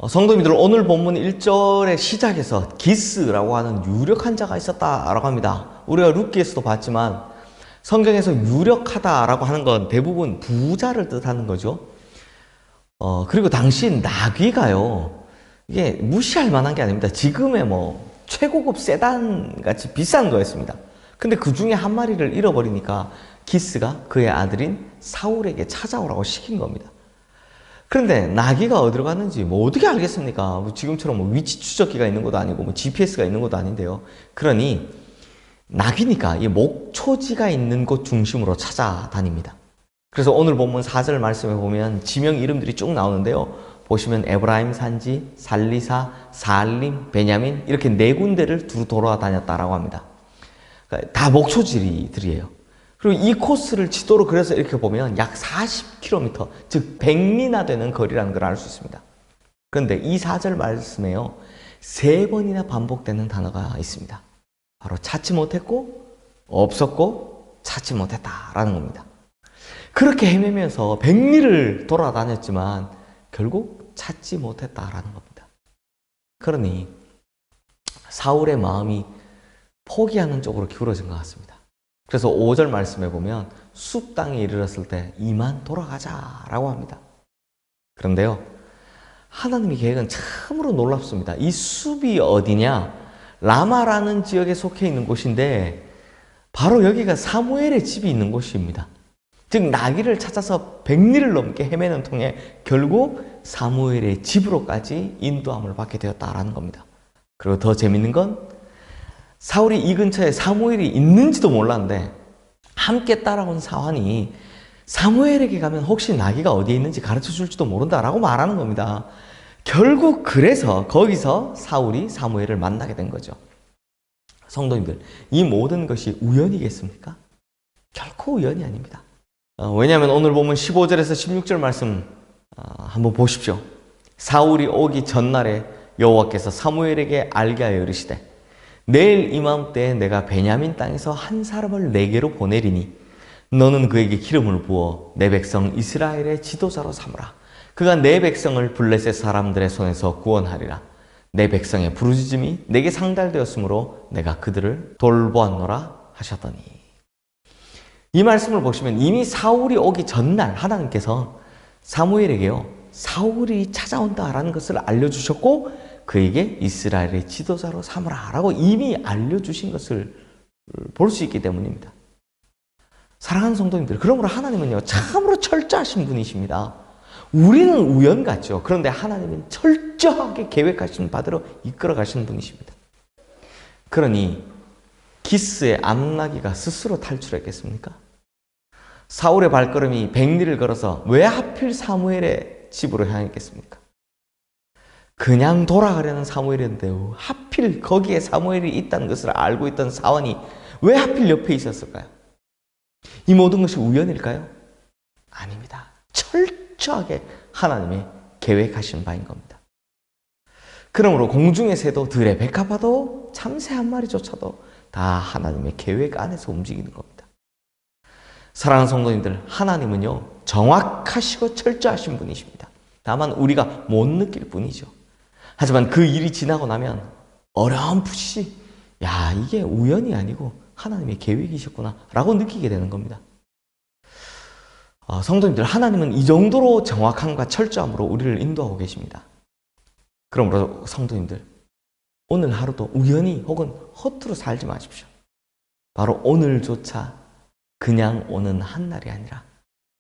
성도님들, 오늘 본문 1절의 시작에서 기스라고 하는 유력한 자가 있었다라고 합니다. 우리가 룻기에서도 봤지만 성경에서 유력하다라고 하는 건 대부분 부자를 뜻하는 거죠. 그리고 당시 나귀가요, 이게 무시할 만한 게 아닙니다. 지금의 최고급 세단 같이 비싼 거였습니다. 근데 그 중에 한 마리를 잃어버리니까 기스가 그의 아들인 사울에게 찾아오라고 시킨 겁니다. 그런데 나귀가 어디로 갔는지 어떻게 알겠습니까? 지금처럼 위치 추적기가 있는 것도 아니고 GPS가 있는 것도 아닌데요. 그러니 나귀니까 이 목초지가 있는 곳 중심으로 찾아다닙니다. 그래서 오늘 본문 4절 말씀에 보면 지명 이름들이 쭉 나오는데요. 보시면 에브라임 산지, 살리사, 사알림, 베냐민 이렇게 네 군데를 두루 돌아다녔다라고 합니다. 그러니까 다 목초지들이에요. 그리고 이 코스를 지도로 그려서 이렇게 보면 약 40km, 즉 100리나 되는 거리라는 걸 알 수 있습니다. 그런데 이 4절 말씀에요, 3번이나 반복되는 단어가 있습니다. 바로 찾지 못했고, 없었고, 찾지 못했다라는 겁니다. 그렇게 헤매면서 100리를 돌아다녔지만 결국 찾지 못했다라는 겁니다. 그러니 사울의 마음이 포기하는 쪽으로 기울어진 것 같습니다. 그래서 5절 말씀에 보면 숲 땅에 이르렀을 때 이만 돌아가자라고 합니다. 그런데요, 하나님의 계획은 참으로 놀랍습니다. 이 숲이 어디냐? 라마라는 지역에 속해 있는 곳인데 바로 여기가 사무엘의 집이 있는 곳입니다. 즉 나귀를 찾아서 100리를 넘게 헤매는 통에 결국 사무엘의 집으로까지 인도함을 받게 되었다라는 겁니다. 그리고 더 재밌는 건 사울이 이 근처에 사무엘이 있는지도 몰랐는데 함께 따라온 사환이 사무엘에게 가면 혹시 나귀가 어디에 있는지 가르쳐 줄지도 모른다라고 말하는 겁니다. 결국 그래서 거기서 사울이 사무엘을 만나게 된 거죠. 성도님들, 이 모든 것이 우연이겠습니까? 결코 우연이 아닙니다. 왜냐하면 오늘 보면 15절에서 16절 말씀 한번 보십시오. 사울이 오기 전날에 여호와께서 사무엘에게 알게 하여 이르시되 내일 이맘때에 내가 베냐민 땅에서 한 사람을 내게로 보내리니 너는 그에게 기름을 부어 내 백성 이스라엘의 지도자로 삼으라. 그가 내 백성을 블레셋 사람들의 손에서 구원하리라. 내 백성의 부르짖음이 내게 상달되었으므로 내가 그들을 돌보았노라 하셨더니. 이 말씀을 보시면 이미 사울이 오기 전날 하나님께서 사무엘에게요, 사울이 찾아온다라는 것을 알려주셨고 그에게 이스라엘의 지도자로 삼으라 라고 이미 알려주신 것을 볼 수 있기 때문입니다. 사랑하는 성도님들, 그러므로 하나님은요 참으로 철저하신 분이십니다. 우리는 우연 같죠. 그런데 하나님은 철저하게 계획하신 바대로 이끌어 가시는 분이십니다. 그러니 기스의 암나귀가 스스로 탈출했겠습니까? 사울의 발걸음이 100리를 걸어서 왜 하필 사무엘의 집으로 향했겠습니까? 그냥 돌아가려는 사무엘인데요, 하필 거기에 사무엘이 있다는 것을 알고 있던 사원이 왜 하필 옆에 있었을까요? 이 모든 것이 우연일까요? 아닙니다. 철저하게 하나님의 계획하신 바인 겁니다. 그러므로 공중의 새도 들의 백합화도 참새 한 마리조차도 다 하나님의 계획 안에서 움직이는 겁니다. 사랑하는 성도님들, 하나님은요 정확하시고 철저하신 분이십니다. 다만 우리가 못 느낄 뿐이죠. 하지만 그 일이 지나고 나면 어렴풋이 야, 이게 우연이 아니고 하나님의 계획이셨구나 라고 느끼게 되는 겁니다. 성도님들, 하나님은 이 정도로 정확함과 철저함으로 우리를 인도하고 계십니다. 그러므로 성도님들, 오늘 하루도 우연히 혹은 허투루 살지 마십시오. 바로 오늘조차 그냥 오는 한 날이 아니라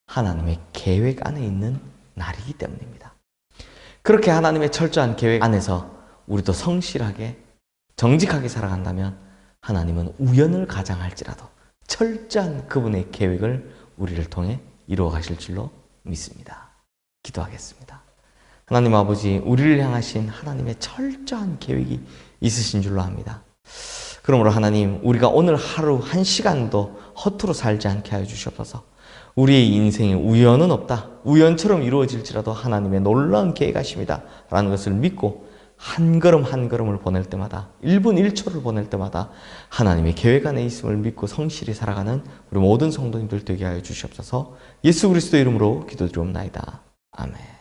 하나님의 계획 안에 있는 날이기 때문입니다. 그렇게 하나님의 철저한 계획 안에서 우리도 성실하게 정직하게 살아간다면 하나님은 우연을 가장할지라도 철저한 그분의 계획을 우리를 통해 이루어 가실 줄로 믿습니다. 기도하겠습니다. 하나님 아버지, 우리를 향하신 하나님의 철저한 계획이 있으신 줄로 압니다. 그러므로 하나님, 우리가 오늘 하루 한 시간도 허투루 살지 않게 하여 주시옵소서. 우리의 인생에 우연은 없다. 우연처럼 이루어질지라도 하나님의 놀라운 계획하심이다 라는 것을 믿고 한 걸음 한 걸음을 보낼 때마다 1분 1초를 보낼 때마다 하나님의 계획 안에 있음을 믿고 성실히 살아가는 우리 모든 성도님들 되게 하여 주시옵소서. 예수 그리스도 이름으로 기도드리옵나이다. 아멘.